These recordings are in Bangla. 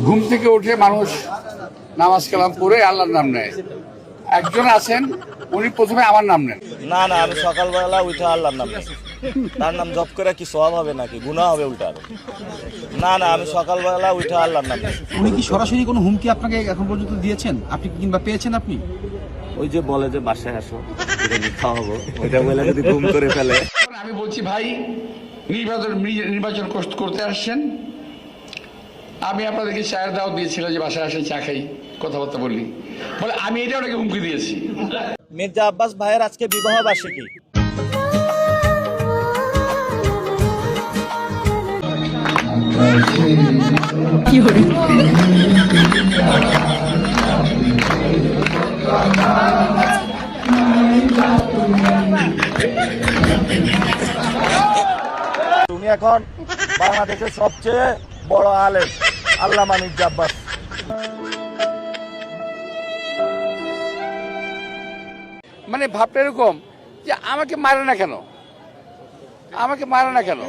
ঘুম থেকে উঠে মানুষ নামাজ কালাম পড়ে আল্লাহর নাম নেয়। একজন আছেন উনি প্রথমে আমার নাম নেন। না না, আমি সকালবেলা উঠে আল্লাহর নাম নেই। তার নাম জপ করে কি সওয়াব হবে নাকি গুনাহ হবে উল্টা? না না, আমি সকালবেলা উঠে আল্লাহর নাম নেই। উনি কি সরাসরি কোনো হুমকি আপনাকে এখন পর্যন্ত দিয়েছেন আপনি কিংবা পেয়েছেন আপনি? ওই যে বলে যে বাসায় আসো, এটা মিথ্যা হবো, ওইটা বলে যদি ঘুম করে ফেলে। আমি বলছি ভাই নির্বাচন করতে আসছেন, আমি আপনাদেরকে চায়ের দাওয়াত দিয়েছিলাম যে বাসায় আসে চা খাই কথাবার্তা বললি বলে আমি এটা ওনাকে হুমকি দিয়েছি। মির্জা আব্বাস ভাইয়ের আজকে বিবাহ বার্ষিকী। তুমি এখন বাংলাদেশের সবচেয়ে বড় আলেম আল্লামা মির্জা আব্বাস। মানে ভাবটা এরকম যে আমাকে মারে না কেন, আমাকে মারে না কেন,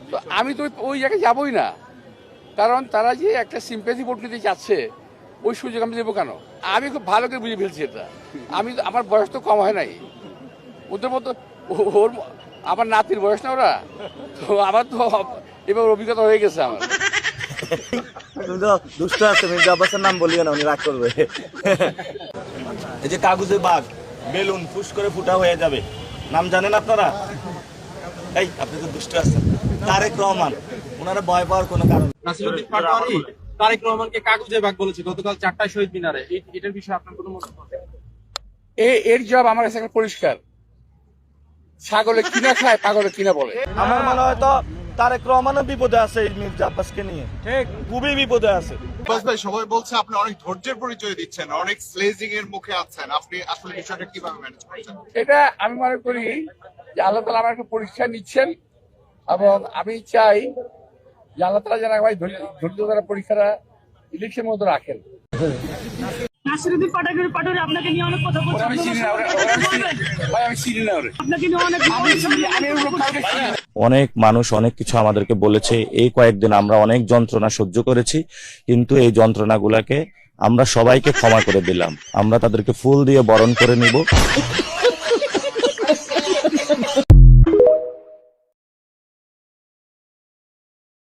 তো আমি তো ওই জায়গায় যাবোই না। কারণ তারা যে একটা সিম্প্যাথি ভোট নিতে চাচ্ছে ওই সুযোগ আমি দেবো কেন? আমি খুব ভালো করে বুঝে ফেলছি এটা। আমি আমার বয়স তো কম হয় নাই, ওদের মতো ওর আমার নাতির বয়স না ওরা, তো আমার তো এবার অভিজ্ঞতা হয়ে গেছে আমার। তুমি তো দুষ্ট আছে, মির্জা আব্বাসের নাম বলিও না, উনি রাগ করবে। এই যে কাগজে বাঘ বেলুন ফুস করে ফুটা হয়ে যাবে, নাম জানেন আপনারা? এই আপনি তো দুষ্ট আছেন। তারেক রহমান, ওনারা ভয় পাওয়ার কোনো কারণ নেই। নাসিরউদ্দিন পাটোয়ারি তারেক রহমানকে কাগজে বাঘ বলেছে গতকাল 4টায় শহীদ মিনারে। এটার বিষয়ে আপনার কোনো মন্তব্য? এর জবাব আমার কাছে একটা পরিষ্কার, ছাগলে কিনা খায় পাগলে কিনা বলে। আমার মনে হয় তো তারেক রহমানও বিপদে আছে এই মির্জা আব্বাসকে নিয়ে, ঠিক খুবই বিপদে আছে। আব্বাস ভাই, সবাই বলছে আপনি অনেক ধৈর্যের পরিচয় দিচ্ছেন, অনেক স্লেজিং এর মুখে আছেন, আপনি আসলে বিষয়টা কিভাবে ম্যানেজ করছেন? এটা আমি মনে করি যে আল্লাহ তাআলা আমার একটা পরীক্ষা নিচ্ছেন, এবং আমি চাই যে আল্লাহ তাআলা যেন আমার ধৈর্য দ্বারা পরীক্ষাটা ইলেকশন মতো রাখেন। নাসিরউদ্দিন পাটোয়ারি আপনাকে নিয়ে অনেক কথা বলছে। আমি চিনি না ভাই, আমি চিনি না ওরে। আপনাকে নিয়ে অনেক অনেক মানুষ অনেক কিছু আমাদেরকে বলেছে। এই কয়েকদিন আমরা অনেক যন্ত্রণা সহ্য করেছি, কিন্তু এই যন্ত্রণাগুলোকে আমরা সবাইকে ক্ষমা করে দিলাম। আমরা তাদেরকে ফুল দিয়ে বরণ করে নিব।